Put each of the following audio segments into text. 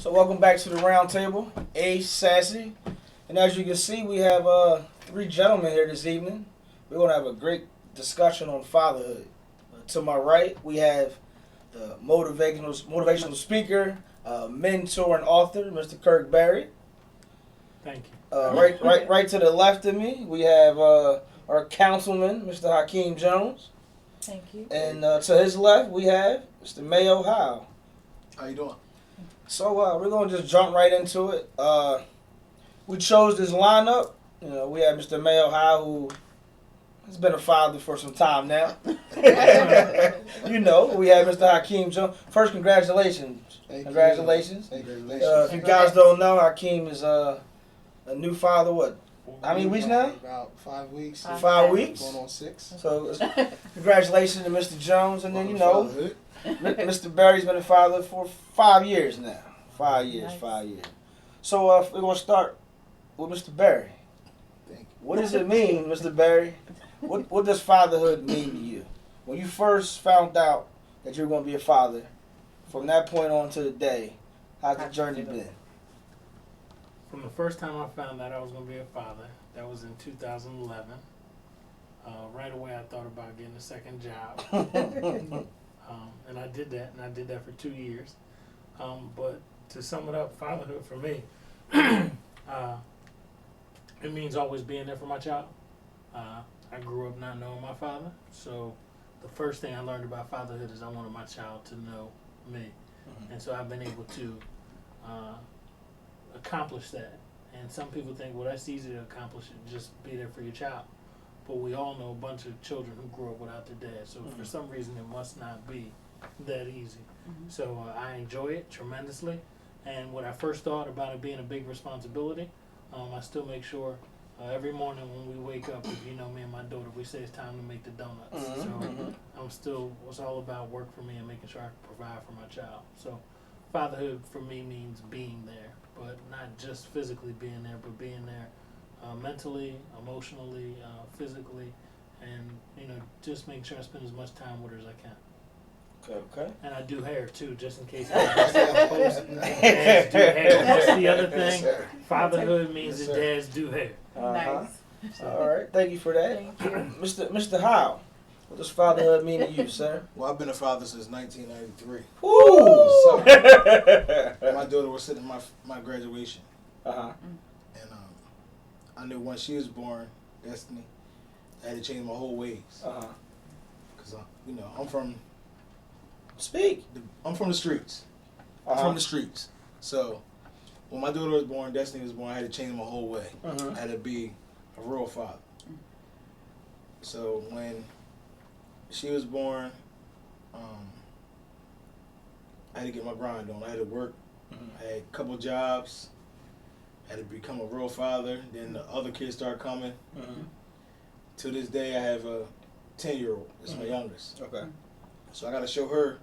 So welcome back to the Roundtable, Ace, Sassy, and as you can see, we have three gentlemen here this evening. We're going to have a great discussion on fatherhood. To my right, we have the motivational speaker, mentor, and author, Mr. Kirk Barry. Thank you. Right to the left of me, we have our councilman, Mr. Hakeem Jones, Thank you. and to his left, we have Mr. Mayo Howe. How you doing? So we're gonna just jump right into it. We chose this lineup. You know, we have Mr. Mayo Howe, who has been a father for some time now. You know, we have Mr. Hakeem Jones. First, congratulations. Congratulations. Thank you. If you guys don't know, Hakeem is a new father. What? How many weeks now? About 5 weeks. 5 weeks. Going on 6. So, congratulations to Mr. Jones, and then you know, Fatherhood. Mr. Barry's been a father for 5 years now. 5 years, Nice. 5 years. So we're gonna start with Mr. Barry. Thank you. What does it mean, Mr. Barry? What does fatherhood mean to you? When you first found out that you were gonna be a father, from that point on to the day, how's the journey been? From the first time I found out I was going to be a father, that was in 2011. Right away I thought about getting a second job. And I did that, and I did that for 2 years. But to sum it up, fatherhood for me, it means always being there for my child. I grew up not knowing my father, so the first thing I learned about fatherhood is I wanted my child to know me. And so I've been able to accomplish that. And some people think, well, that's easy to accomplish, it just be there for your child. But we all know a bunch of children who grew up without their dad, so for some reason it must not be that easy. So I enjoy it tremendously, and when I first thought about it being a big responsibility, I still make sure every morning when we wake up, if you know me and my daughter, we say it's time to make the donuts. So it's all about work for me and making sure I can provide for my child. So fatherhood for me means being there, but not just physically being there, but being there mentally, emotionally, physically, and just making sure I spend as much time with her as I can. Okay. And I do hair too, just in case. Dads do hair. That's the other thing. Fatherhood means that dads do hair. Uh-huh. Nice. All right. Thank you for that, Thank you. Mr. Howe. What does fatherhood mean to you, sir? Well, I've been a father since 1993. Woo! My daughter was sitting at my graduation, Uh-huh. and I knew when she was born, Destiny, I had to change my whole ways. Uh-huh. Cause I'm from Speak. I'm from the streets. I'm Uh-huh. from the streets. So when my daughter was born, Destiny was born, I had to change my whole way. Mhm. I had to be a real father. So when she was born, I had to get my grind on. I had to work. I had a couple jobs. I had to become a real father. Then the other kids started coming. To this day, I have a 10-year-old. It's my youngest. Okay. So I got to show her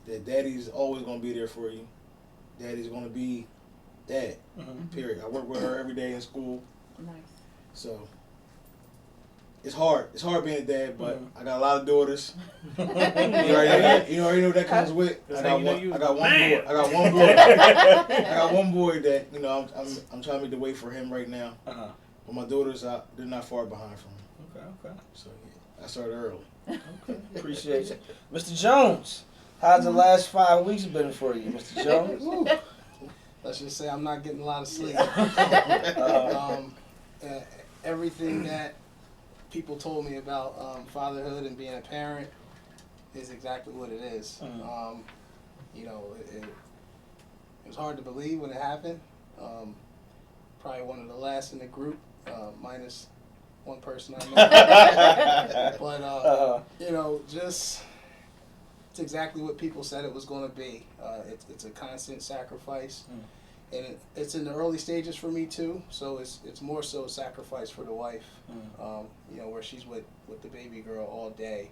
that daddy's always going to be there for you. Daddy's going to be dad, period. I work with her every day in school. Nice. So it's hard. It's hard being a dad, but I got a lot of daughters. You already know what that comes with. I got one boy. I got one boy that I'm trying to make the way for him right now. Uh-huh. But my daughters, they're not far behind from him. Okay. So yeah, I started early. Okay. Appreciate you. Mr. Jones, how's the last 5 weeks been for you, Mr. Jones? Let's just say I'm not getting a lot of sleep. Everything that people told me about fatherhood and being a parent is exactly what it is. It was hard to believe when it happened. Probably one of the last in the group, minus one person I know. But just it's exactly what people said it was going to be. It's a constant sacrifice, and it's in the early stages for me too. So it's more so a sacrifice for the wife, where she's with the baby girl all day.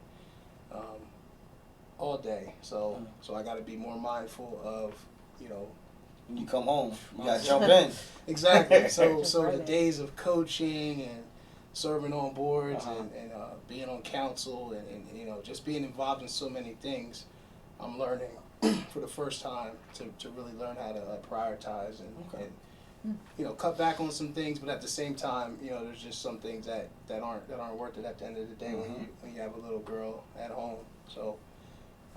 So I got to be more mindful of When you come home, you gotta jump in. Exactly. So the days of coaching and serving on boards and being on council and just being involved in so many things, I'm learning for the first time to really learn how to prioritize Okay. and you know, cut back on some things, but at the same time, you know, there's just some things that aren't worth it at the end of the day when you have a little girl at home. So,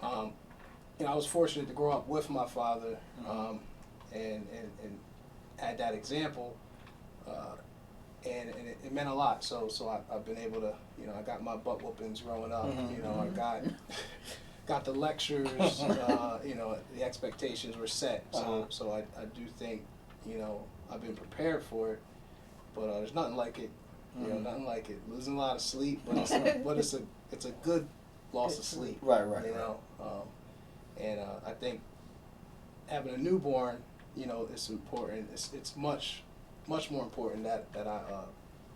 you know, I was fortunate to grow up with my father, and had that example, and it meant a lot. So I've been able to, you know, I got my butt whoopings growing up. You know, I got the lectures. You know, the expectations were set. So I do think, you know, I've been prepared for it, but there's nothing like it. You know, nothing like it. Losing a lot of sleep, but it's a good loss of sleep. Right. You know, and I think having a newborn, you know, is important. It's much more important that I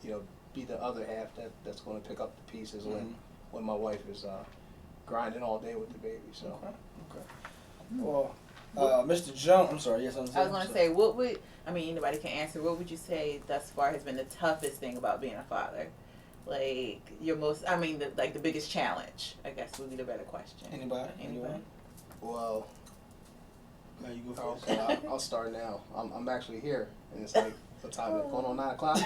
you know, be the other half that's going to pick up the pieces when my wife is grinding all day with the baby. So Okay. Well, Mr. Jones, I'm sorry. Yes, I was going to say, what would, I mean, anybody can answer, what would you say thus far has been the toughest thing about being a father? Like, your most, I mean, the biggest challenge, I guess would be the better question. Anybody? well, Now you go first. okay, I'll start now. I'm actually here, and it's like, what time is it? Going on 9 o'clock?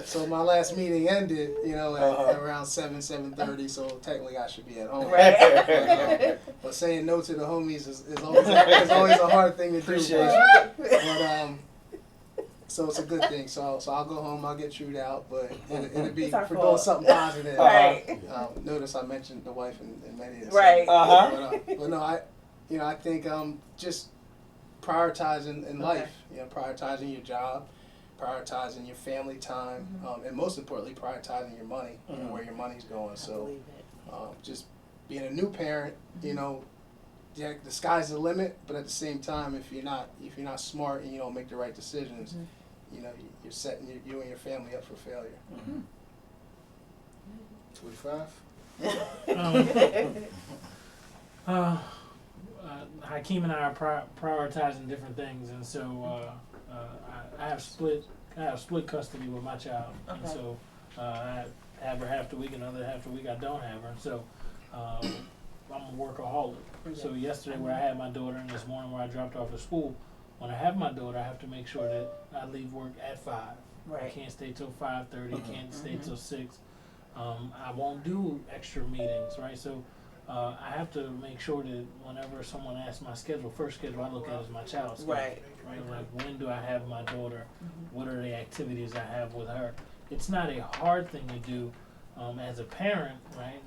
So my last meeting ended, you know, at around 7:30. So technically I should be at home. Right. But saying no to the homies is always a hard thing to do. Appreciate But so it's a good thing. So I'll go home. I'll get chewed out, but it'll be It's our for fault. doing something positive. Right. Notice I mentioned the wife in many of the Right. But no, I think just prioritizing in life, you know, prioritizing your job, prioritizing your family time, and most importantly, prioritizing your money, you know, where your money's going. I So, believe it. just being a new parent, you know, the sky's the limit. But at the same time, if you're not smart and you don't make the right decisions, you know, you're setting you and your family up for failure. 25. Hakeem and I are prioritizing different things, and so I have split custody with my child, and Okay. so I have her half the week, and the other half the week I don't have her. So I'm a workaholic. So yesterday where I had my daughter, and this morning where I dropped off to school, when I have my daughter, I have to make sure that I leave work at 5. I Right. can't stay till 5:30. Can't stay till 6. I won't do extra meetings, right? So I have to make sure that whenever someone asks my schedule, first schedule I look at is my child's schedule. Right. Like, when do I have my daughter? What are the activities I have with her? It's not a hard thing to do as a parent, right?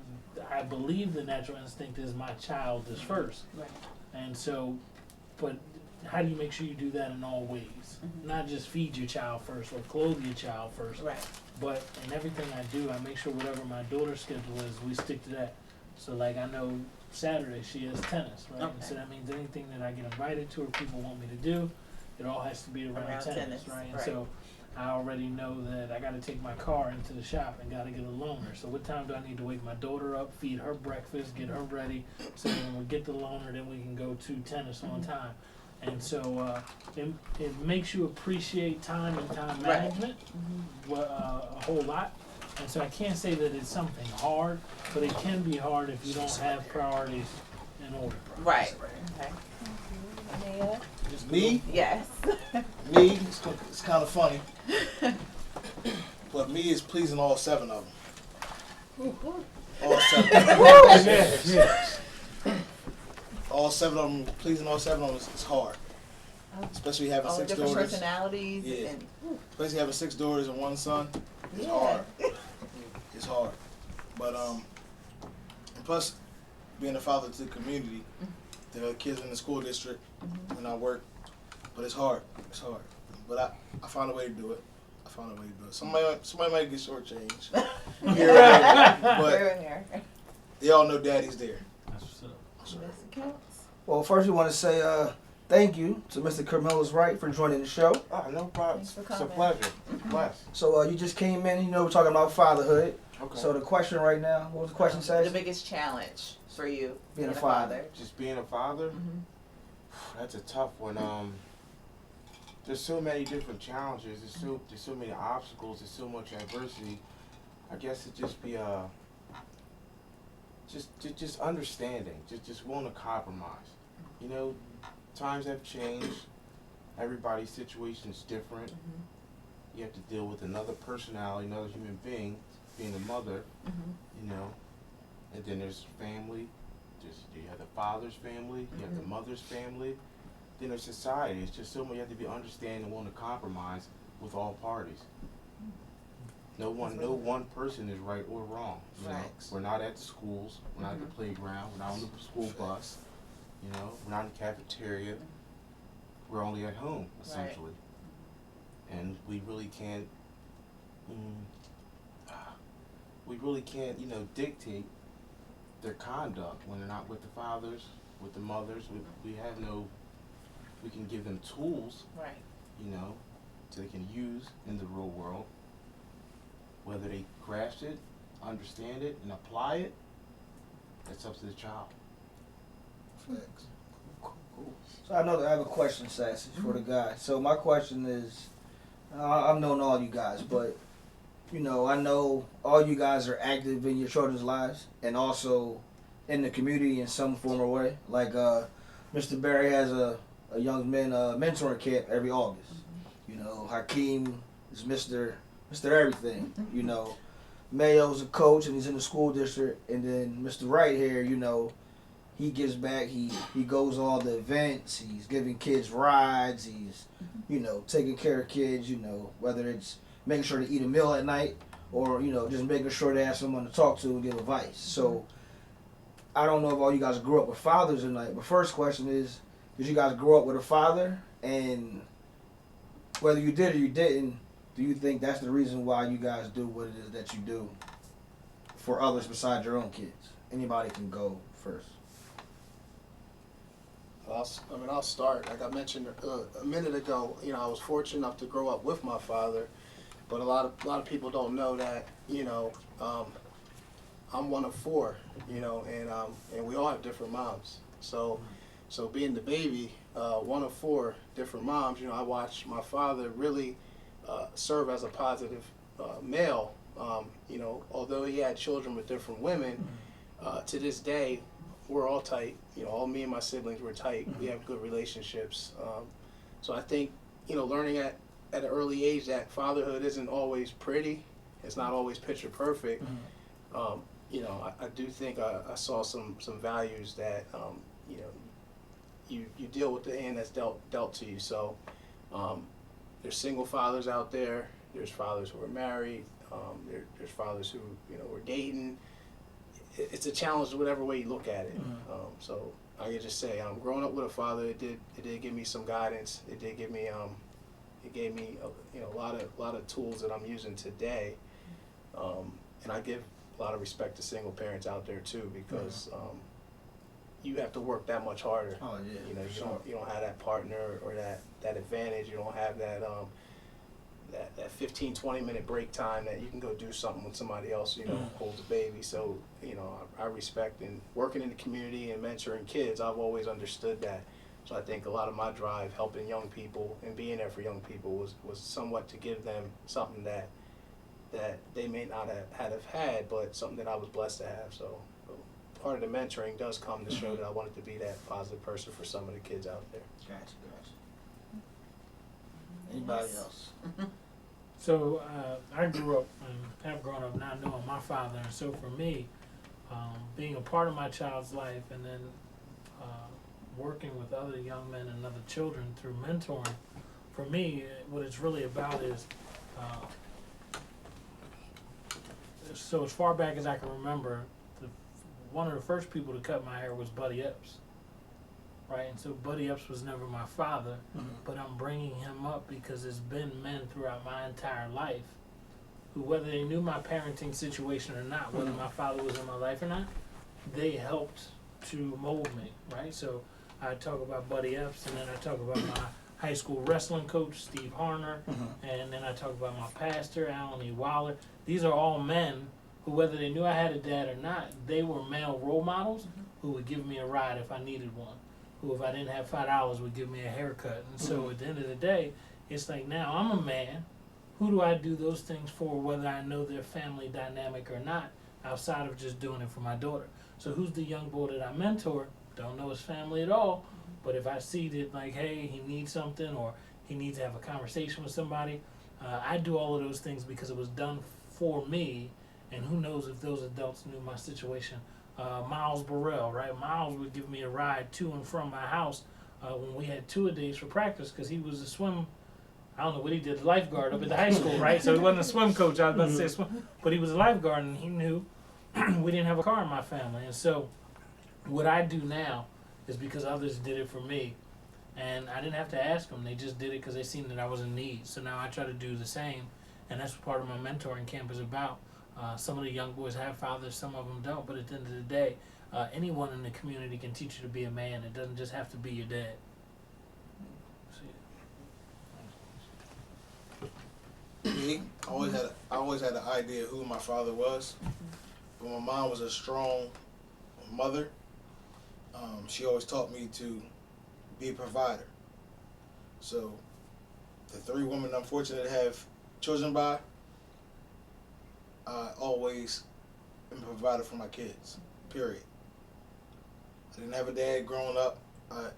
I believe the natural instinct is my child is first. Right. And so, but how do you make sure you do that in all ways? Not just feed your child first or clothe your child first, Right. but in everything I do, I make sure whatever my daughter's schedule is, we stick to that. So like I know Saturday she has tennis, right? Okay. And so that means anything that I get invited to or people want me to do, it all has to be around tennis, right? And so I already know that I got to take my car into the shop and got to get a loaner. So what time do I need to wake my daughter up, feed her breakfast, get her ready, so when we get the loaner, then we can go to tennis on time. And so it makes you appreciate time and time management a whole lot. And so I can't say that it's something hard, but it can be hard if you don't have priorities in order. Right. Okay. Mia? Me? Yes. Me? It's kind of funny. But me is pleasing all 7 of them. All 7. Yes. All 7 of them, pleasing all 7 of them is hard. Especially having All 6 different daughters. personalities. Yeah. And, Especially having 6 daughters and 1 son. It's yeah. hard. It's hard. But and plus being a father to the community, the kids in the school district, when I work. But it's hard. It's hard. But I found a way to do it. Somebody might get shortchanged here or there, but Here and there. they all know daddy's there. That's what's up. That's right. This counts. Well, first we want to say thank you to Mr. Carmelo's Right for joining the show. Oh, no problem. Thanks for It's a coming. pleasure. Bless. So you just came in, you know, we're talking about fatherhood. Okay. So the question right now, what was the question, The Sash? biggest challenge for you Being a father. Just being a father, that's a tough one. There's so many different challenges. There's so many obstacles. There's so much adversity. I guess it just be just understanding, just willing to compromise. You know, times have changed. Everybody's situation is different. Mm-hmm. You have to deal with another personality, another human being, being a mother. Mm-hmm. You know, and then there's family. You have the father's family. You have the mother's family. Then there's society. It's just so much. You have to be understanding and willing to compromise with all parties. No one person is right or wrong. You know? We're not at the schools. We're not at the playground. We're not on the school bus. You know, we're not in the cafeteria. We're only at home, essentially. Right. And we really can't. You know, dictate their conduct when they're not with the fathers, with the mothers. We have no. We can give them tools. Right. You know, so they can use in the real world. Whether they grasp it, understand it, and apply it, that's up to the child. Facts. Cool. So I have a question, Sassy, for the guy. So my question is, I've known all you guys, but you know, I know all you guys are active in your children's lives and also in the community in some form or way. Like Mr. Barry has a young men mentoring camp every August. You know, Hakeem is Mr. Everything. You know, Mayo's a coach and he's in the school district, and then Mr. Wright here, you know, he gives back. He goes to all the events. He's giving kids rides. He's, you know, taking care of kids. You know, whether it's making sure to eat a meal at night or, you know, just making sure they have someone to talk to and give advice. So I don't know if all you guys grew up with fathers or not. But first question is, did you guys grow up with a father? And whether you did or you didn't, do you think that's the reason why you guys do what it is that you do for others besides your own kids? Anybody can go first. I'll start. Like I mentioned a minute ago, you know, I was fortunate enough to grow up with my father, but a lot of people don't know that, you know, I'm one of four, you know, and we all have different moms. So being the baby, one of four different moms, you know, I watched my father really serve as a positive male. You know, although he had children with different women, to this day, we're all tight. You know, all me and my siblings were tight. We have good relationships. So I think, you know, learning at an early age that fatherhood isn't always pretty. It's not always picture perfect. You know, I do think I saw some values that, you know, you deal with the hand that's dealt to you. So there's single fathers out there. There's fathers who are married. There's fathers who, you know, were dating. It's a challenge whatever way you look at it. So I can just say, growing up with a father, it did give me some guidance. It did give me it gave me you know, a lot of tools that I'm using today. And I give a lot of respect to single parents out there too, because you have to work that much harder. Oh yeah. You know, you don't have that partner or that advantage. You don't have that that 15-20 minute break time that you can go do something when somebody else, you know, holds a baby. So, you know, I respect, and working in the community and mentoring kids, I've always understood that. So I think a lot of my drive helping young people and being there for young people was somewhat to give them something that they may not have had, but something that I was blessed to have. So part of the mentoring does come to show that I wanted to be that positive person for some of the kids out there. Gotcha. Anybody else? So I grew up and have grown up not knowing my father, and so for me, being a part of my child's life and then working with other young men and other children through mentoring, for me, what it's really about is, so as far back as I can remember, one of the first people to cut my hair was Buddy Epps. Right, and so Buddy Epps was never my father, but I'm bringing him up because there's been men throughout my entire life who, whether they knew my parenting situation or not, whether my father was in my life or not, they helped to mold me, right? So I talk about Buddy Epps, and then I talk about my high school wrestling coach, Steve Harner, and then I talk about my pastor, Alan E. Waller. These are all men who, whether they knew I had a dad or not, they were male role models who would give me a ride if I needed one. Who, if I didn't have $5, would give me a haircut. And so at the end of the day, it's like, now I'm a man. Who do I do those things for, whether I know their family dynamic or not, outside of just doing it for my daughter? So who's the young boy that I mentor? Don't know his family at all, but if I see that, like, hey, he needs something or he needs to have a conversation with somebody, I do all of those things because it was done for me, and who knows if those adults knew my situation. Miles Burrell, right? Miles would give me a ride to and from my house when we had two-a-days for practice because he was a swim. I don't know what he did, lifeguard up at the high school, right? So he wasn't a swim coach. I was about to say swim, but he was a lifeguard, and he knew we didn't have a car in my family. And so what I do now is because others did it for me, and I didn't have to ask them. They just did it because they seen that I was in need. So now I try to do the same, and that's what part of my mentoring camp is about. Some of the young boys have fathers, some of them don't, but at the end of the day, anyone in the community can teach you to be a man. It doesn't just have to be your dad. Me, I always had an idea who my father was, but my mom was a strong mother. She always taught me to be a provider. So the three women I'm fortunate to have children by, I always am a provider for my kids, period. I didn't have a dad growing up. I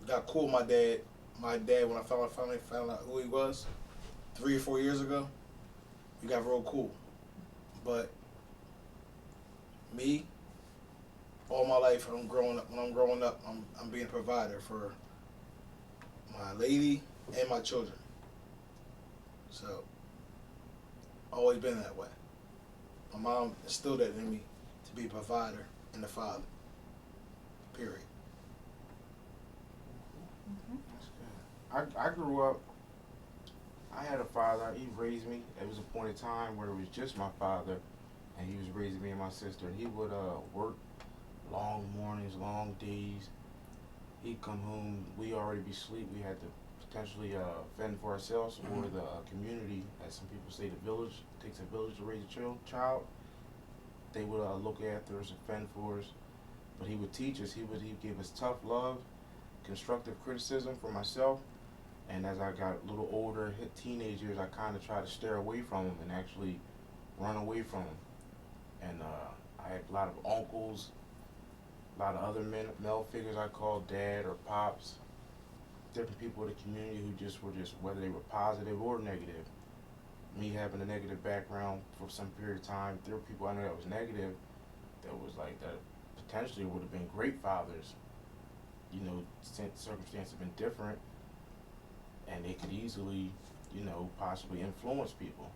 got cool with my dad when I finally found out who he was 3 or 4 years ago. We got real cool. But me, all my life when I'm growing up, I'm being a provider for my lady and my children. So always been that way. My mom instilled that in me to be a provider and a father. Period. I grew up, I had a father, he raised me. There was a point in time where it was just my father, and he was raising me and my sister, and he would work long mornings, long days. He'd come home, we already be asleep, we had to potentially fend for ourselves, or the community, as some people say, the village, it takes a village to raise a child. They would look after us and fend for us, but he would teach us, he'd give us tough love, constructive criticism for myself. And as I got a little older, hit teenage years, I kind of tried to steer away from him and actually run away from him. And I had a lot of uncles, a lot of other male figures I called dad or pops, different people in the community who were whether they were positive or negative. Me having a negative background for some period of time, there were people I knew that was negative, that was like that potentially would have been great fathers. You know, circumstances have been different, and they could easily, possibly influence people.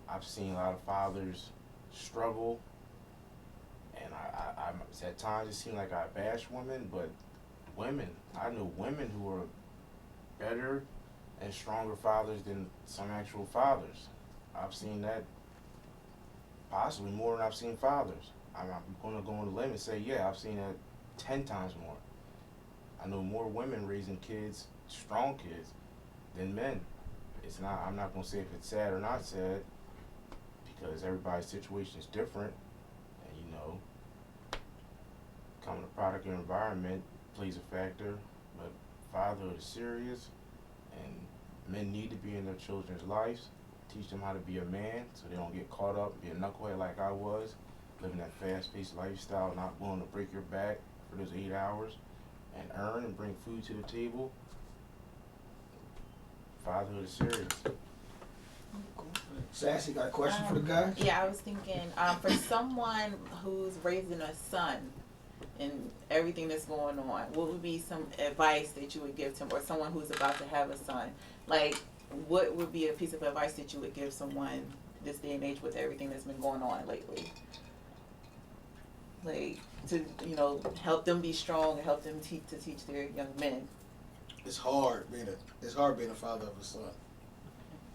I've seen a lot of fathers struggle, and I at times it seemed like I bash women, but I know women who are better and stronger fathers than some actual fathers. I've seen that possibly more than I've seen fathers. I'm going to go on a limb and say, yeah, I've seen that 10 times more. I know more women raising kids, strong kids, than men. I'm not going to say if it's sad or not sad, because everybody's situation is different, and becoming a product of your environment plays a factor, but fatherhood is serious, and men need to be in their children's lives, teach them how to be a man so they don't get caught up, be a knucklehead like I was, living that fast-paced lifestyle, not willing to break your back for those 8 hours, and earn and bring food to the table. Fatherhood is serious. Sassy, got a question for the guys? Yeah, I was thinking, for someone who's raising a son and everything that's going on, what would be some advice that you would give to him, or someone who's about to have a son? Like, what would be a piece of advice that you would give someone this day and age with everything that's been going on lately? Like, to, help them be strong and help them teach their young men. It's hard being a father of a son.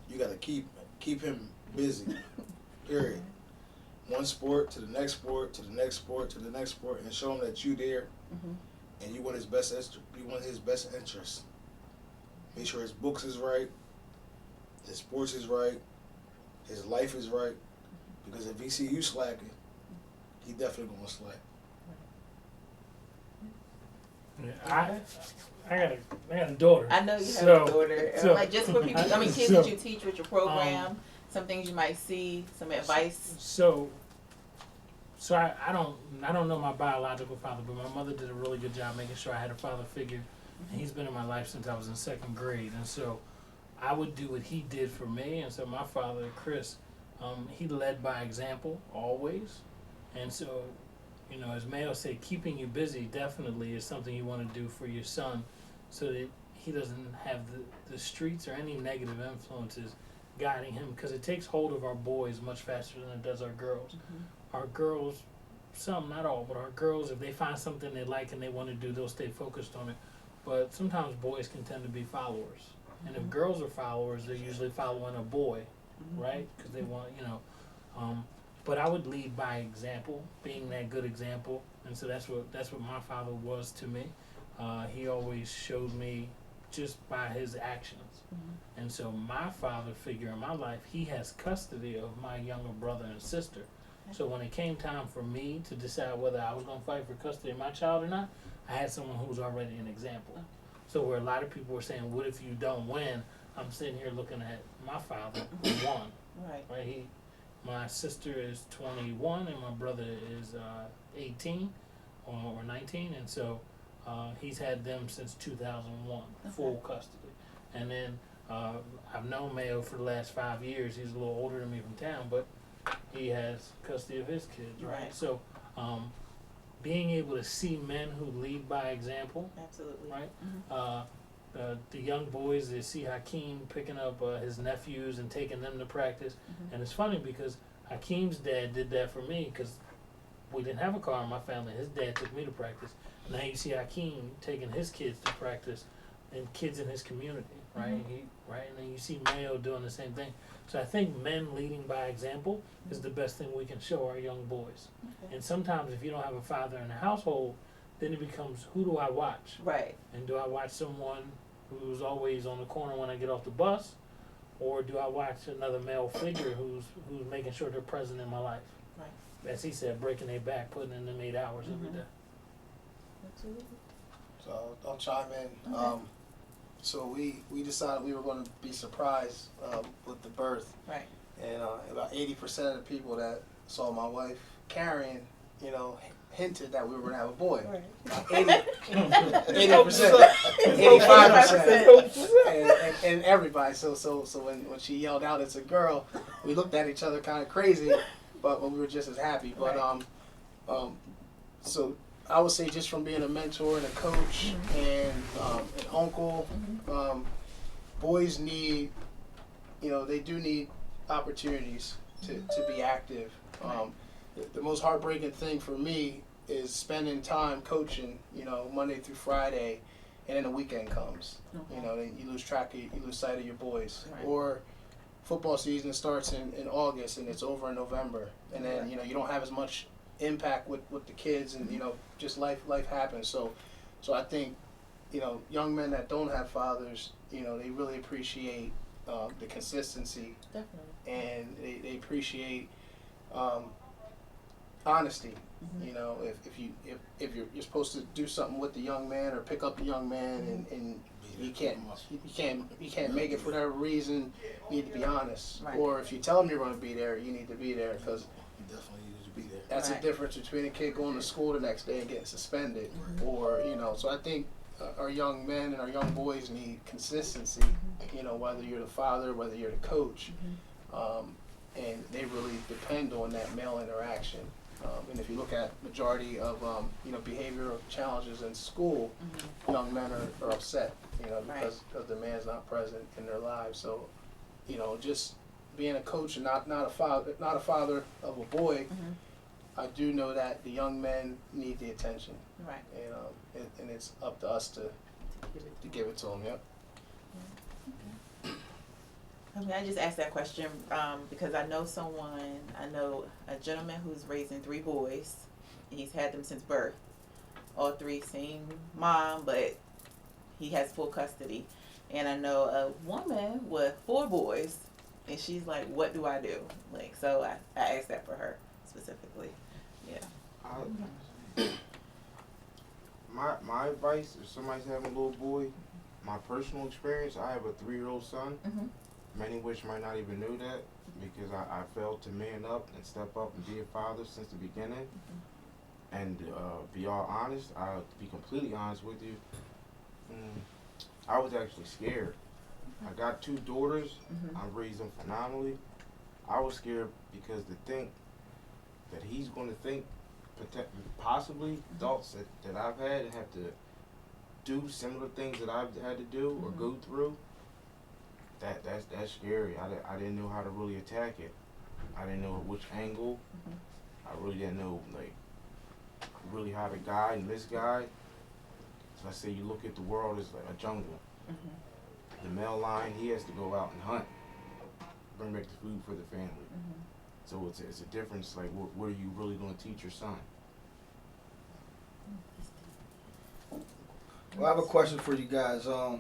You gotta keep him busy. Period. One sport to the next sport to the next sport to the next sport, and show him that you there, and you want his best interests. Make sure his books is right, his sports is right, his life is right. Because if he see you slacking, he definitely gonna slack. Yeah, I got a daughter. I know you have a daughter. Like, just for people, kids that you teach with your program, some things you might see, some advice. So So I don't know my biological father, but my mother did a really good job making sure I had a father figure, and he's been in my life since I was in 2nd grade, and so I would do what he did for me. And so my father, Chris, he led by example always, and so, you know, as Mayo said, keeping you busy definitely is something you want to do for your son, so that he doesn't have the streets or any negative influences guiding him, because it takes hold of our boys much faster than it does our girls. Our girls, some, not all, but our girls, if they find something they like and they want to do, they'll stay focused on it. But sometimes boys can tend to be followers. And if girls are followers, they're usually following a boy, right? Because they want, you know. But I would lead by example, being that good example. And so that's what my father was to me. He always showed me just by his actions. And so my father figure in my life, he has custody of my younger brother and sister. So when it came time for me to decide whether I was going to fight for custody of my child or not, I had someone who was already an example. So where a lot of people were saying, what if you don't win? I'm sitting here looking at my father who won. Right. My sister is 21 and my brother is 18 or 19. And so he's had them since 2001, full custody. And then I've known Mayo for the last 5 years. He's a little older than me from town, but he has custody of his kids, right? So being able to see men who lead by example, absolutely, right? The young boys, they see Hakeem picking up his nephews and taking them to practice. And it's funny because Hakeem's dad did that for me, because we didn't have a car in my family. His dad took me to practice. Now you see Hakeem taking his kids to practice and kids in his community, right? And then you see Mayo doing the same thing. So I think men leading by example is the best thing we can show our young boys. And sometimes if you don't have a father in the household, then it becomes, who do I watch? Right. And do I watch someone who's always on the corner when I get off the bus, or do I watch another male figure who's making sure they're present in my life? Right. As he said, breaking their back, putting in them 8 hours every day. Absolutely. So I'll chime in. So we decided we were going to be surprised with the birth. Right. And about 80% of the people that saw my wife carrying, you know, hinted that we were going to have a boy. Right. 80%, 85%, and everybody. So when she yelled out, "It's a girl," we looked at each other kind of crazy, but we were just as happy. But so I would say, just from being a mentor and a coach and an uncle, boys need, they do need opportunities to be active. The most heartbreaking thing for me is spending time coaching, Monday through Friday, and then the weekend comes. Then you lose sight of your boys. Right. Or football season starts in August and it's over in November, and then you don't have as much impact with the kids, and just life happens. So I think young men that don't have fathers, they really appreciate the consistency. Definitely. And they appreciate honesty. If you're supposed to do something with the young man or pick up the young man, and you can't make it for whatever reason, you need to be honest. Right. Or if you tell them you're going to be there, you need to be there, because Definitely need to be there. that's Right. the difference between a kid going to school the next day and getting suspended. Or so I think our young men and our young boys need consistency. Whether you're the father, whether you're the coach, and they really depend on that male interaction. And if you look at majority of behavioral challenges in school, young men are upset, because the man's not present in their lives. So, just being a coach and not a father of a boy, I do know that the young men need the attention. Right. And it's up to us to give it to them. Yep. I just asked that question because I know a gentleman who's raising 3 boys. He's had them since birth. All 3 same mom, but he has full custody. And I know a woman with 4 boys, and she's like, what do I do? So I asked that for her specifically. Yeah. My advice, if somebody's having a little boy, my personal experience, I have a 3-year-old son. Many which might not even knew that because I failed to man up and step up and be a father since the beginning. And be all honest, I'll be completely honest with you. I was actually scared. I got 2 daughters. I raised them phenomenally. I was scared because to think that he's going to think possibly thoughts that I've had and have to do similar things that I've had to do or go through. That's scary. I didn't know how to really attack it. I didn't know which angle. I really didn't know really how to guide and misguide. So I say you look at the world as like a jungle. The male lion, he has to go out and hunt, bring back the food for the family. So it's a difference. Like what are you really going to teach your son? Well, I have a question for you guys. So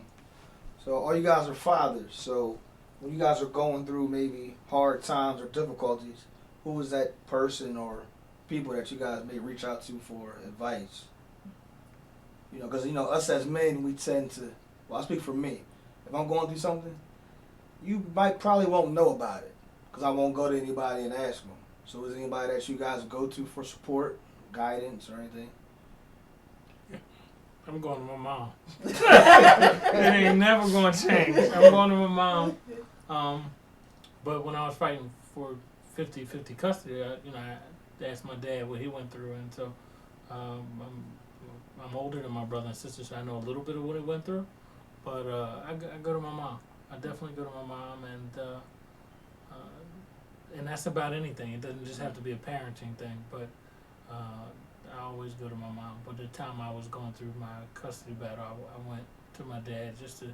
all you guys are fathers. So when you guys are going through maybe hard times or difficulties, who is that person or people that you guys may reach out to for advice? You know, because, you know, us as men, we tend to, well, I speak for me. If I'm going through something, you probably won't know about it because I won't go to anybody and ask them. So is there anybody that you guys go to for support, guidance, or anything? I'm going to my mom. It ain't never going to change. I'm going to my mom. But when I was fighting for 50-50 custody, I asked my dad what he went through, and so I'm older than my brother and sister, so I know a little bit of what he went through. But I go to my mom. I definitely go to my mom, and that's about anything. It doesn't just have to be a parenting thing, but I always go to my mom. But the time I was going through my custody battle, I went to my dad just to.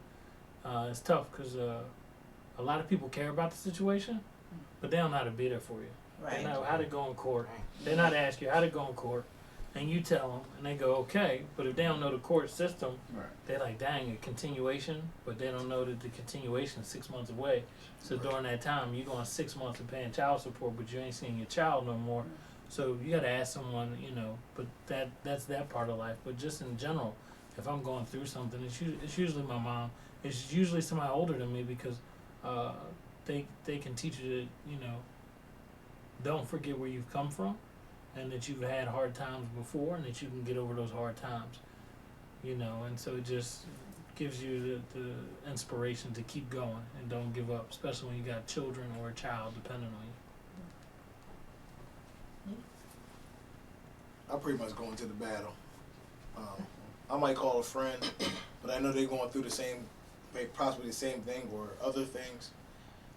It's tough because a lot of people care about the situation, but they don't know how to be there for you. Right. They know how to go in court. They know how to ask you how to go in court, and you tell them, and they go okay. But if they don't know the court system, they're like, dang, a continuation. But they don't know that the continuation is 6 months away. So during that time, you're going 6 months of paying child support, but you ain't seeing your child no more. So you got to ask someone, you know. But that's that part of life. But just in general, if I'm going through something, it's usually my mom. It's usually somebody older than me because they can teach you that, you know, don't forget where you've come from and that you've had hard times before and that you can get over those hard times, you know. And so it just gives you the inspiration to keep going and don't give up, especially when you got children or a child depending on you. I pretty much go into the battle. I might call a friend, but I know they're going through possibly the same thing or other things.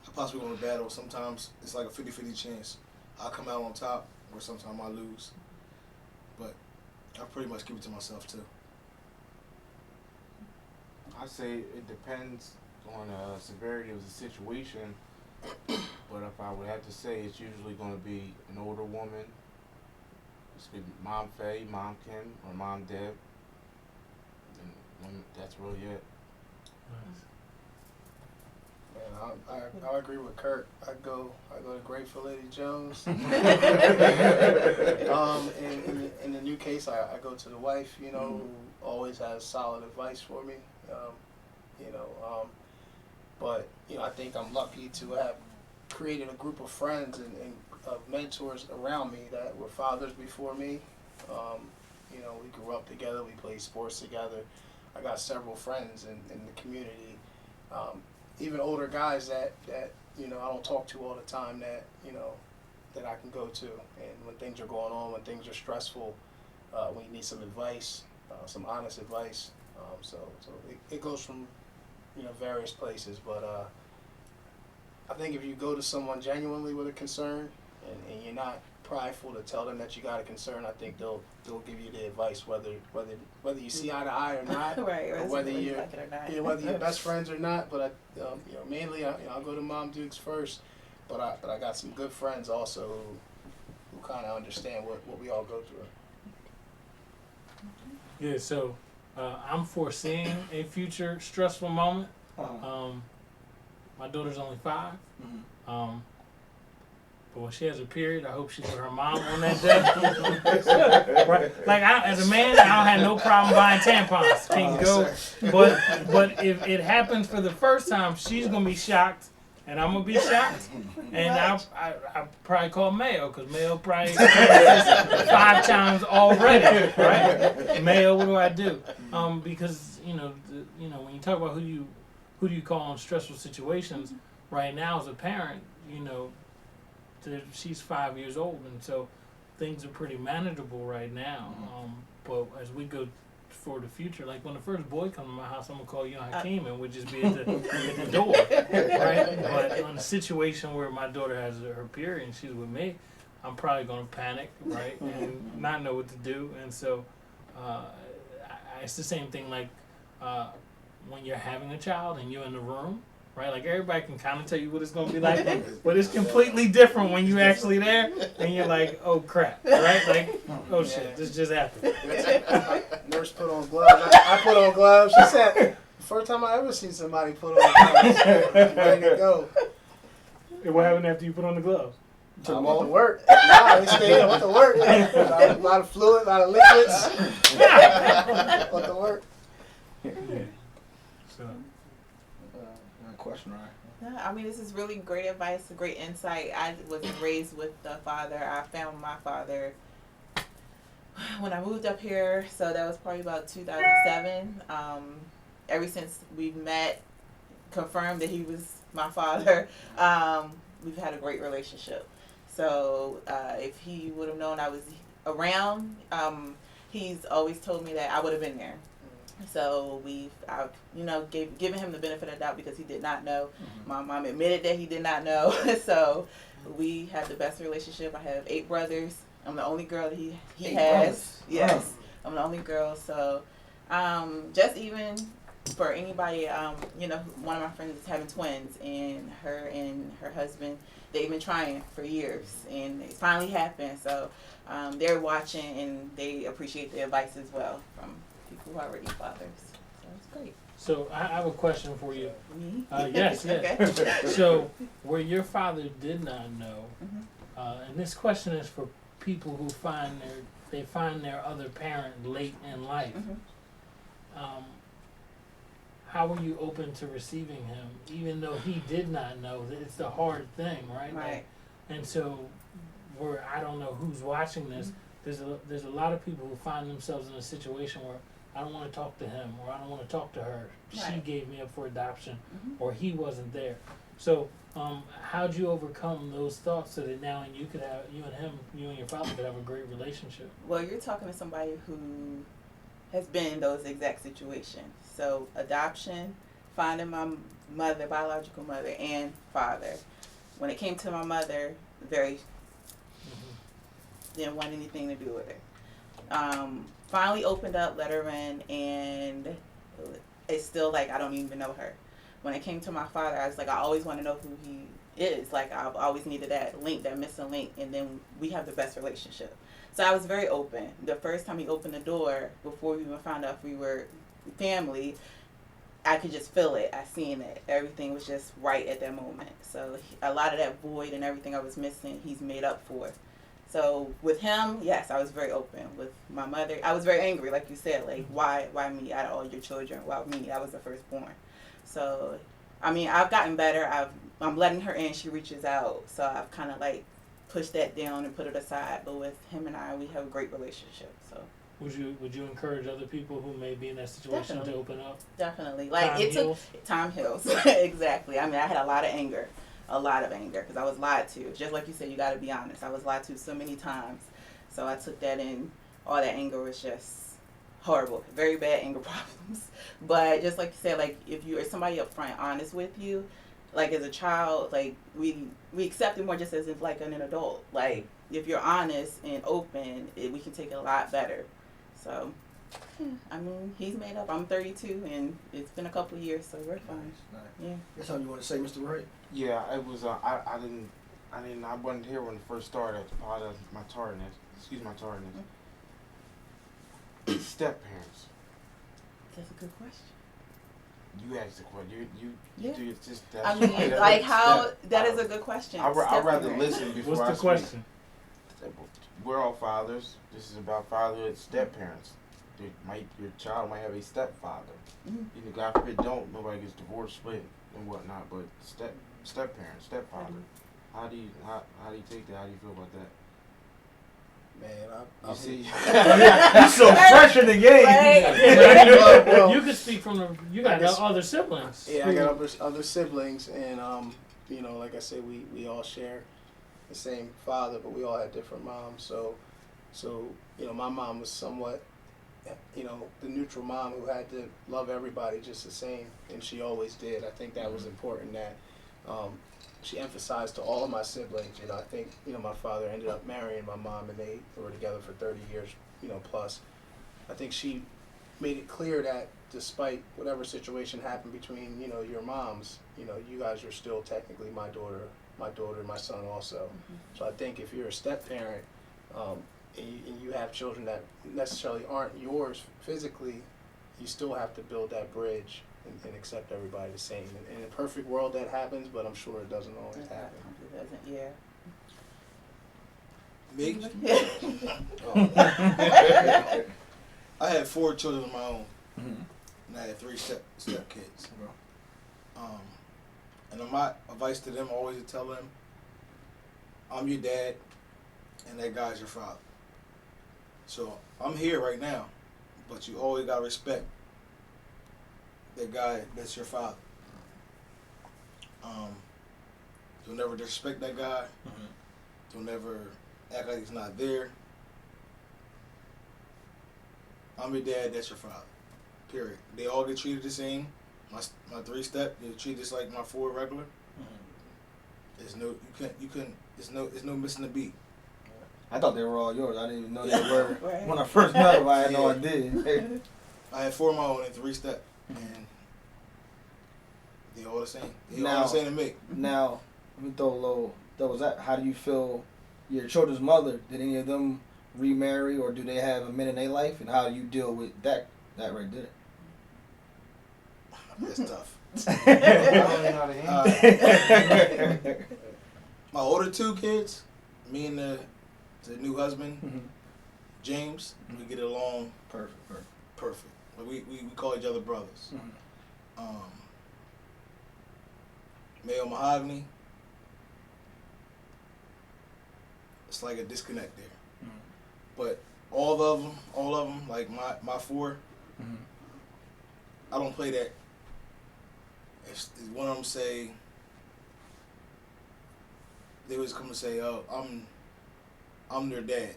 I possibly go to battle. Sometimes it's like a 50-50 chance. I'll come out on top, or sometimes I lose. But I pretty much keep it to myself too. I say it depends on the severity of the situation, but if I would have to say, it's usually going to be an older woman. It's good, Mom Faye, Mom Kim, or Mom Deb. And that's really it. Man, I agree with Kurt. I go to Grateful Lady Jones. In the new case, I go to the wife, you know, who always has solid advice for me. But you know, I think I'm lucky to have created a group of friends and of mentors around me that were fathers before me. You know, we grew up together. We played sports together. I got several friends in the community. Even older guys that you know I don't talk to all the time that you know that I can go to, and when things are going on, when things are stressful, when you need some advice, some honest advice. So it goes from you know various places, but I think if you go to someone genuinely with a concern and you're not prideful to tell them that you got a concern, I think they'll give you the advice whether you see eye to eye or not, right, or whether you're like it or not. whether you're best friends or not. But you know, mainly I'll go to Mom Dukes first, but I got some good friends also who kind of understand what we all go through. Yeah, so I'm foreseeing a future stressful moment. My daughter's only 5. But when she has her period, I hope she's with her mom on that day. Right? Like, as a man, I don't have no problem buying tampons. Can't go. But if it happens for the first time, she's gonna be shocked And I'm gonna be shocked, and I probably call Mayo because Mayo probably 5 times already, right? Mayo, what do I do? Because when you talk about who do you call in stressful situations, right now as a parent, she's 5 years old, and so things are pretty manageable right now. But as we go for the future, like when the first boy comes to my house, I'm gonna call you Hakeem, and we'll just be at the door, right? But in a situation where my daughter has her period and she's with me, I'm probably gonna panic, right, and not know what to do. And so it's the same thing like when you're having a child and you're in the room, right? Like everybody can kind of tell you what it's gonna be like, but it's completely different when you're actually there and you're like, oh crap, right? Like, oh shit, this just happened. Nurse put on gloves. I put on gloves. She said, the first time I ever seen somebody put on gloves, ready to go. And what happened after you put on the gloves? Took them all to work. Nah, they stayed. I went to work. A lot of fluid, a lot of liquids. Went to work. So. Question, right? No, I mean, this is really great advice, great insight. I was raised with a father. I found my father when I moved up here, so that was probably about 2007. Ever since we've met, confirmed that he was my father, we've had a great relationship. So if he would have known I was around, he's always told me that I would have been there. So I've given him the benefit of the doubt because he did not know. My mom admitted that he did not know. So we have the best relationship. I have 8 brothers. I'm the only girl that he has. Brothers. Yes, Wow. I'm the only girl. So just even for anybody, one of my friends is having twins, and her husband, they've been trying for years, and it's finally happened. So they're watching, and they appreciate the advice as well from people who are already fathers. So it's great. So I have a question for you. Me? Yes. Okay. So where your father did not know, and this question is for people who find their other parent late in life. How were you open to receiving him, even though he did not know? That it's the hard thing, right? Right. And so, where I don't know who's watching this, there's a lot of people who find themselves in a situation where I don't want to talk to him, or I don't want to talk to her. She Right. gave me up for adoption, or he wasn't there. So, how'd you overcome those thoughts so that now you and your father could have a great relationship? Well, you're talking to somebody who has been in those exact situations. So adoption, finding my mother, biological mother, and father. When it came to my mother, didn't want anything to do with her. Finally opened up, let her in, and it's still like I don't even know her. When it came to my father, I was like, I always want to know who he is. Like I've always needed that link, that missing link, and then we have the best relationship. So I was very open. The first time he opened the door, before we even found out if we were family, I could just feel it. I seen it. Everything was just right at that moment. So a lot of that void and everything I was missing, he's made up for. So with him, yes, I was very open. With my mother, I was very angry, like you said, like why me out of all your children? Why me? I was the firstborn. So, I mean, I've gotten better. I'm letting her in. She reaches out. So I've kind of like pushed that down and put it aside. But with him and I, we have a great relationship. So. Would you encourage other people who may be in that situation Definitely. to open up? Definitely. Like Time it took heals? time heals. Exactly. I mean, I had a lot of anger because I was lied to. Just like you said, you got to be honest. I was lied to so many times. So I took that in. All that anger was just horrible. Very bad anger problems. But just like you said, like if you are somebody up front honest with you, like as a child, like we accept it more just as if like an adult. Like if you're honest and open, we can take it a lot better. So, I mean, he's made up. I'm 32, and it's been a couple of years, so we're fine. Nice. Yeah. That's something you want to say, Mr. Wright? Yeah, it was. I wasn't here when it first started. I apologize for my tardiness. Excuse my tardiness. Step parents. That's a good question. You asked the question. Yeah. It's just, I mean, like how, that is a good question. I'd Step rather parent. listen before What's I the speak. question? We're all fathers. This is about fatherhood. Step parents. Your child might have a stepfather. Mhm. God forbid, nobody gets divorced, split, and whatnot. But step-parent, stepfather. How do you take that? How do you feel about that? Man, You see, You so fresh in the game. Well, You could speak from you got other siblings. yeah, I got other siblings, and you know, like I said, we all share the same father, but we all had different moms. So you know, my mom was somewhat, you know, the neutral mom who had to love everybody just the same, and she always did. I think that was important that she emphasized to all of my siblings. You know, I think, you know, my father ended up marrying my mom, and they were together for 30 years, you know, plus. I think she made it clear that despite whatever situation happened between, you know, your moms, you know, you guys are still technically my daughter, my son also. Mm-hmm. So I think if you're a step parent, and you have children that necessarily aren't yours physically, you still have to build that bridge and accept everybody the same. In a perfect world that happens, but I'm sure it doesn't always happen. It Me? doesn't, I had 4 children of my own, Mhm. and I had 3 step kids. And my advice to them always to tell them, I'm your dad, and that guy's your father. So I'm here right now, but you always gotta respect that guy that's your father. You'll never disrespect that guy. You'll never act like he's not there. I'm your dad, that's your father. Period. They all get treated the same. My 3 step, they're treated just like my 4 regular. There's no it's no missing a beat. I thought they were all yours. I didn't even know they were. Right. When I first met them, I had no idea. I had 4 of my own and 3 step, and they all the same. They all Now- the same to me. Now, let me throw a little. Was that? How do you feel? Your children's mother? Did any of them remarry, or do they have a men in their life? And how do you deal with that? That right there. That's tough. I don't even know how to handle My older 2 kids, me and the new husband, Mhm. James, we get along Perfect. perfect. Like we call each other brothers. Mhm. Male mahogany. It's like a disconnect there. Mhm. But all of them, like my 4, Mhm. I don't play that. If one of them say, they always come and say, "Oh, I'm their dad."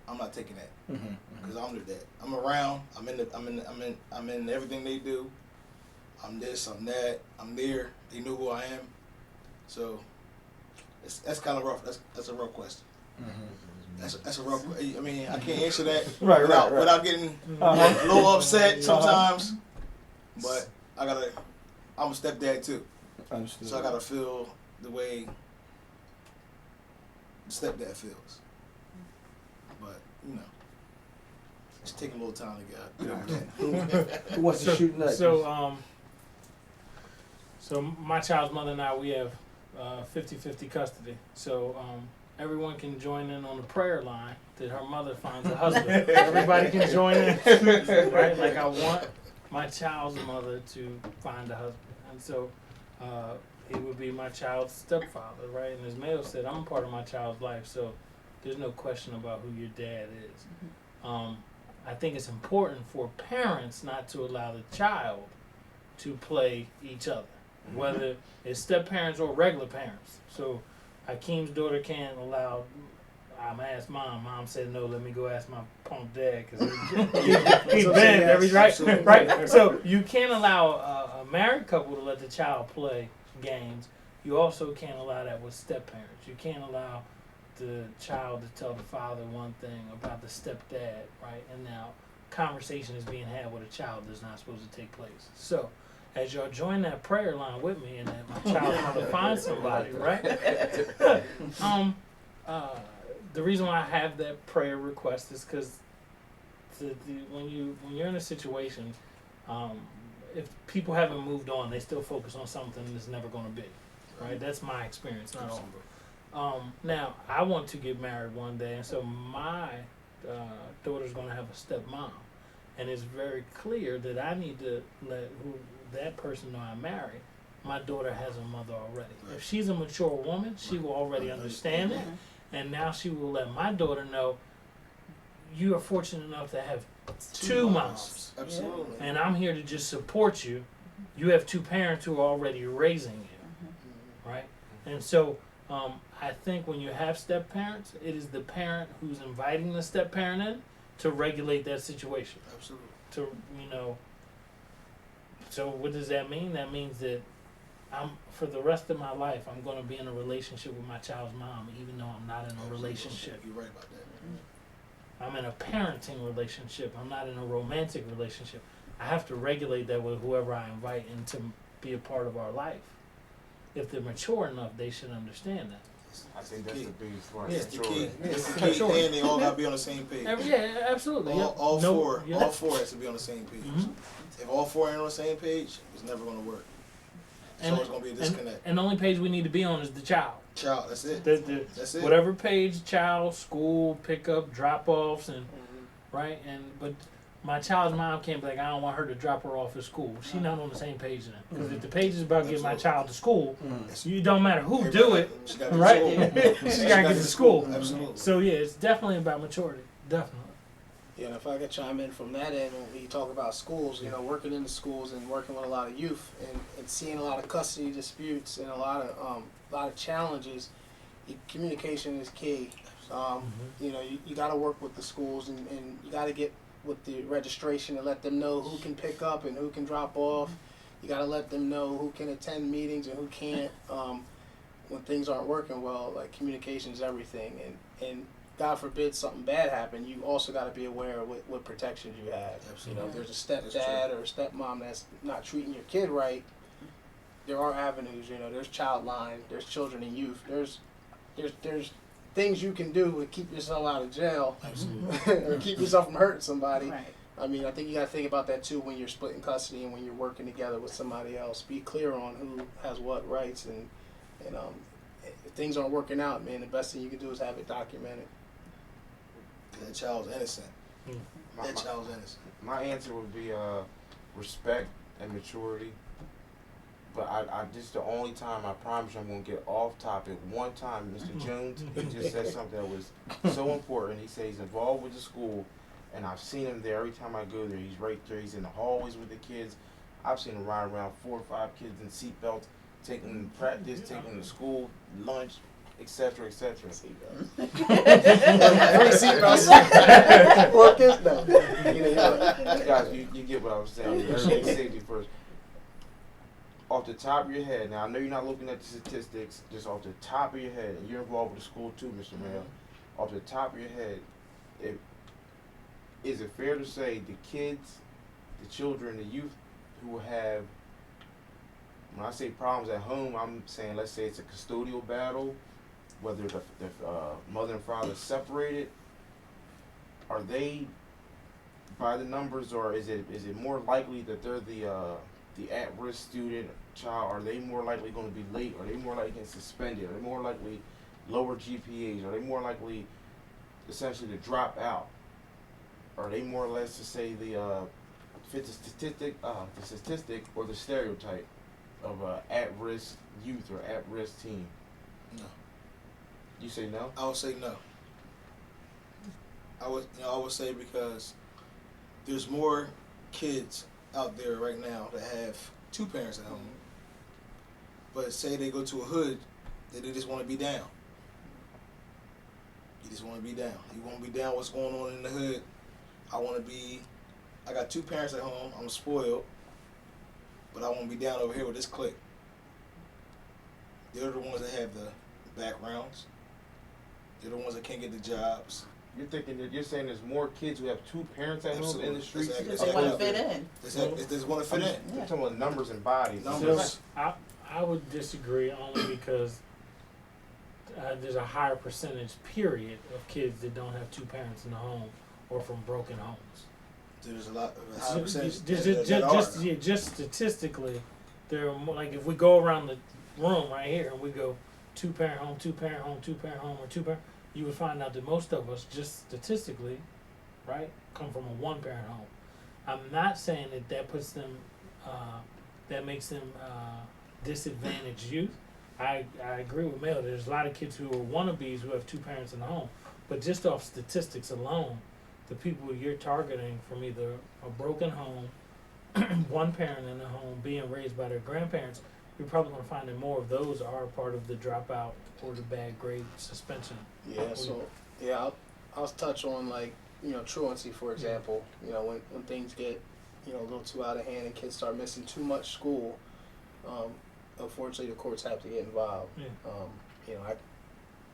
I'm not taking that Mhm. because I'm their dad. I'm around. I'm in everything they do. I'm this. I'm that. I'm there. They know who I am. So that's kind of rough. That's a rough question. That's a rough. I mean, I can't answer that Right. without getting a little upset sometimes. But I'm a stepdad too, Understood. so I gotta feel the way the stepdad feels. But you know, it's taking a little time to get over that. Who wants to shoot next? So my child's mother and I, we have 50-50 custody. So everyone can join in on the prayer line that her mother finds a husband. Everybody can join in, right? Like I want my child's mother to find a husband. And so he would be my child's stepfather, right? And as Mayo said, I'm a part of my child's life, so there's no question about who your dad is. I think it's important for parents not to allow the child to play each other, whether it's step parents or regular parents. So Hakeem's daughter can't allow. I'm asked mom. Mom said no. Let me go ask my punk dad because he's been every right. So you can't allow a married couple to let the child play games. You also can't allow that with step parents. You can't allow the child to tell the father one thing about the stepdad, right? And now conversation is being had with a child that's not supposed to take place. So as y'all join that prayer line with me and that my child's mother finds somebody, right? The reason why I have that prayer request is because when you're in a situation, if people haven't moved on, they still focus on something that's never going to be, right? That's my experience, not all. Now I want to get married one day, and so my daughter's going to have a stepmom, and it's very clear that I need to let that person know I'm married, my daughter has a mother already. If she's a mature woman, she will already understand it, and now she will let my daughter know you are fortunate enough to have two moms, Absolutely. and I'm here to just support you. You have two parents who are already raising you, right? And so I think when you have step parents, it is the parent who's inviting the step parent in to regulate that situation. Absolutely. To so what does that mean? That means that for the rest of my life, I'm going to be in a relationship with my child's mom, even though I'm not in a relationship. You're right about that. I'm in a parenting relationship. I'm not in a romantic relationship. I have to regulate that with whoever I invite in to be a part of our life. If they're mature enough, they should understand that. I think that's the biggest part. It's the key. Maturity. It's the key. Sure. And they all got to be on the same page. Yeah, absolutely. All No, four. yeah. All four has to be on the same page. Mhm. If all four ain't on the same page, it's never going to work. It's always going to be a disconnect. And the only page we need to be on is the child. Child, that's it. That's it. Whatever page, child, school, pickup, drop-offs, and right. But my child's mom can't be like, I don't want her to drop her off at school. She's not on the same page then. Because if the page is about getting my child to school, you don't matter who do it, She gotta right? get to She gotta get to school. Absolutely. So yeah, it's definitely about maturity. Definitely. Yeah, and if I could chime in from that end, when you talk about schools, working in the schools and working with a lot of youth and seeing a lot of custody disputes and a lot of challenges, communication is key. You got to work with the schools and you got to get with the registration and let them know who can pick up and who can drop off. You got to let them know who can attend meetings and who can't. When things aren't working well, like communication is everything. And God forbid something bad happen, you also got to be aware of what protections you have. Absolutely. If there's a stepdad or a stepmom that's not treating your kid right, there are avenues. There's child line, there's children and youth. There's things you can do to keep yourself out of jail or keep yourself from hurting somebody. Right. I mean, I think you got to think about that too when you're splitting custody and when you're working together with somebody else. Be clear on who has what rights, and if things aren't working out, man, the best thing you can do is have it documented. That child's innocent. My- That child's innocent. My answer would be respect and maturity. But I just the only time I promise you I'm gonna get off topic. One time, Mr. Jones, he just said something that was so important. He said he's involved with the school, and I've seen him there every time I go there. He's right there. He's in the hallways with the kids. I've seen him ride around 4 or 5 kids in seatbelts, taking them to practice, taking them to school, lunch, etc., etc. Free seatbelts. Poor kids, no. Guys, you get what I was saying. Everything safety first. Off the top of your head, now I know you're not looking at the statistics, just off the top of your head, and you're involved with the school too, Mr. Mayor. Off the top of your head, is it fair to say the kids, the children, the youth who have, when I say problems at home, I'm saying, let's say it's a custodial battle, whether the mother and father separated, are they, by the numbers, or is it more likely that they're the at-risk student child? Are they more likely going to be late? Are they more likely getting suspended? Are they more likely lower GPAs? Are they more likely essentially to drop out? Are they more or less to say fit the statistic or the stereotype of at-risk youth or at-risk teen? No. You say no? I would say no. I would say because there's more kids out there right now that have 2 parents at home, but say they go to a hood that they just want to be down. You just want to be down. You want to be down what's going on in the hood. I got 2 parents at home. I'm spoiled, but I want to be down over here with this clique. They're the ones that have the backgrounds. They're the ones that can't get the jobs. You're saying there's more kids who have 2 parents at home in the streets? Exactly. They want to fit in. They just want to fit in. I'm talking about numbers and bodies. Numbers. So I would disagree only because there's a higher percentage period of kids that don't have 2 parents in the home or from broken homes. There's a lot. A high percentage. Just statistically, there are more, like if we go around the room right here and we go 2 parent home, 2 parent home, 2 parent home, or 2 parent, you would find out that most of us, just statistically, right, come from a 1 parent home. I'm not saying that puts them, that makes them disadvantaged youth. I agree with Mel. There's a lot of kids who are wannabes who have two parents in the home. But just off statistics alone, the people you're targeting from either a broken home, one parent in the home being raised by their grandparents, you're probably going to find that more of those are part of the dropout or the bad grade suspension. Yeah, so I'll touch on like, you know, truancy for example. You know, when things get, you know, a little too out of hand and kids start missing too much school, unfortunately the courts have to get involved. Yeah. You know,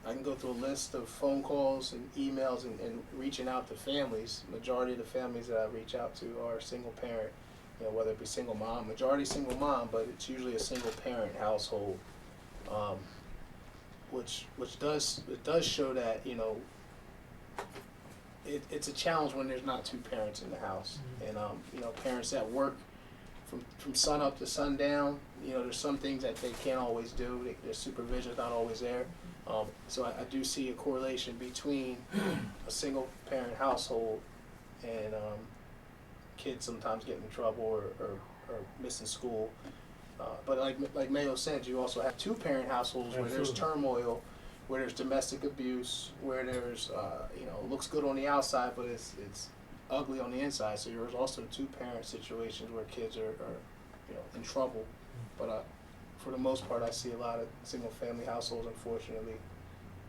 I can go through a list of phone calls and emails and reaching out to families. Majority of the families that I reach out to are single parent, you know, whether it be single mom, majority single mom, but it's usually a single parent household. Which does show that, you know, it's a challenge when there's not two parents in the house. Mm-hmm. And you know, parents that work from sun up to sundown, you know, there's some things that they can't always do. Their supervision's not always there. So I do see a correlation between a single parent household and kids sometimes getting in trouble or missing school. But like Mayo said, you also have two parent households where there's turmoil, where there's domestic abuse, where there's you know, looks good on the outside but it's ugly on the inside. So there's also two parent situations where kids are you know, in trouble. But for the most part, I see a lot of single family households, unfortunately,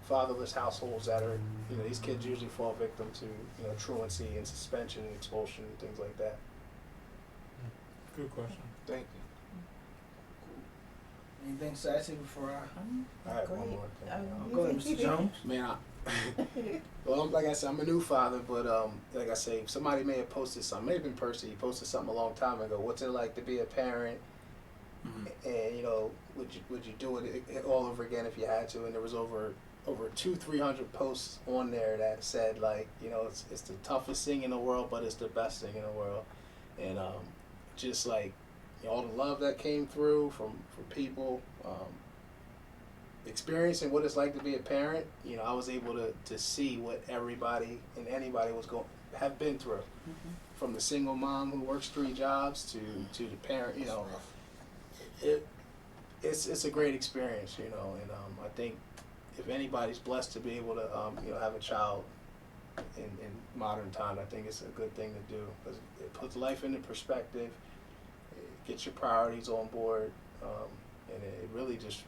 fatherless households that are, you know, these kids usually fall victim to, you know, truancy and suspension and expulsion and things like that. Good question. Thank you. Anything sassy before I? I have one more thing. Go ahead, Mr. Jones. Man, well, like I said, I'm a new father, but like I say, somebody may have posted something, may have been Percy, he posted something a long time ago. What's it like to be a parent? Mm-hmm. And you know, would you do it all over again if you had to? And there was over 200-300 posts on there that said, like, you know, it's the toughest thing in the world, but it's the best thing in the world. And just like, you know, all the love that came through from people, experiencing what it's like to be a parent. You know, I was able to see what everybody and anybody have been through. Mm-hmm. From the single mom who works 3 jobs to the parent. You know, it's a great experience. You know, and I think if anybody's blessed to be able to you know, have a child in modern times, I think it's a good thing to do because it puts life into perspective. Get your priorities on board, and it really just,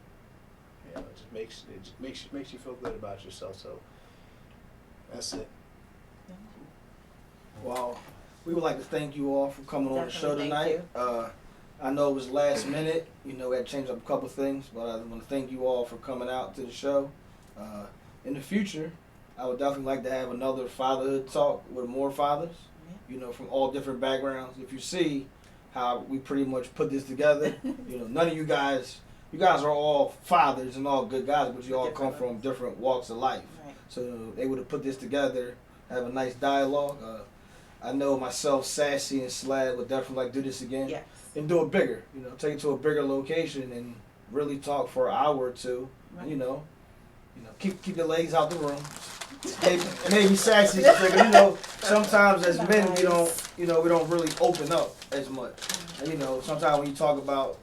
you know, makes you feel good about yourself. So that's it. Well, we would like to thank you all for coming on the show Definitely, tonight. I know it was last minute. You know, we had to change up a couple things, but I want to thank you all for coming out to the show. In the future, I would definitely like to have another fatherhood talk with more fathers, you know, from all different backgrounds. If you see how we pretty much put this together, you know, none of you guys are all fathers and all good guys, but you all come from different walks of life. Right. So they would have put this together, have a nice dialogue. I know myself, Sassy, and Slad would definitely like to do this again. Yes. And do it bigger, you know, take it to a bigger location and really talk for an hour or two. Right. You know, keep the ladies out the room. Maybe Sassy, because, you know, sometimes as men we don't really open up as much. And, you know, sometimes when you talk about,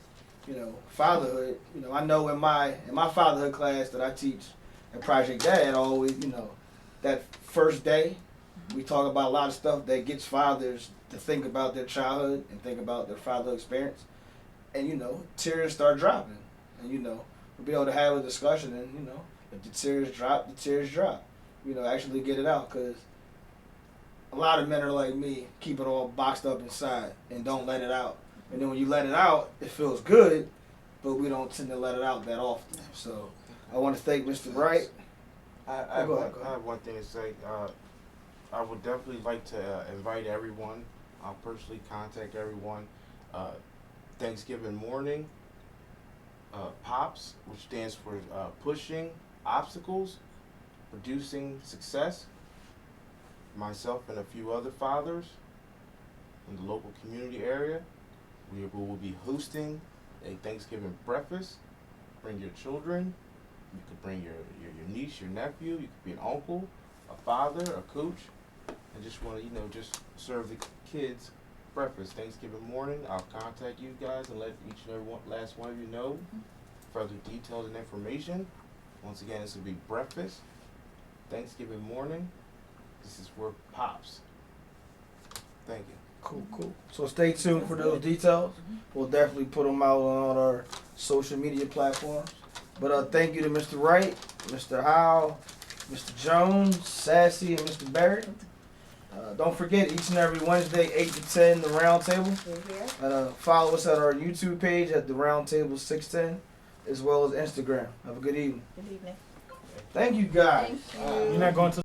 you know, fatherhood, you know, I know in my fatherhood class that I teach at Project Dad, always, you know, that first day we talk about a lot of stuff that gets fathers to think about their childhood and think about their fatherhood experience. And, you know, tears start dropping. And, you know, we'll be able to have a discussion and, you know, if the tears drop, the tears drop. You know, actually get it out, because a lot of men are like me, keep it all boxed up inside and don't let it out. And then when you let it out, it feels good, but we don't tend to let it out that often. So I want to thank Mr. Wright. I have one thing to say. I would definitely like to invite everyone. I'll personally contact everyone. Thanksgiving morning, POPS, which stands for Pushing Obstacles, Producing Success. Myself and a few other fathers in the local community area. We will be hosting a Thanksgiving breakfast. Bring your children. You could bring your niece, your nephew. You could be an uncle, a father, a coach, and just want to, you know, just serve the kids breakfast. Thanksgiving morning, I'll contact you guys and let each and every last one of you know further details and information. Once again, this will be breakfast, Thanksgiving morning. This is where Pops. Thank you. Cool. So stay tuned for those details. We'll definitely put them out on all our social media platforms. But thank you to Mr. Wright, Mr. Howell, Mr. Jones, Sassy, and Mr. Barrett. Don't forget, each and every Wednesday, 8 to 10, the Roundtable. Follow us at our YouTube page at the Roundtable 610, as well as Instagram. Have a good evening. Good evening. Thank you, guys. Thank you. You're not going to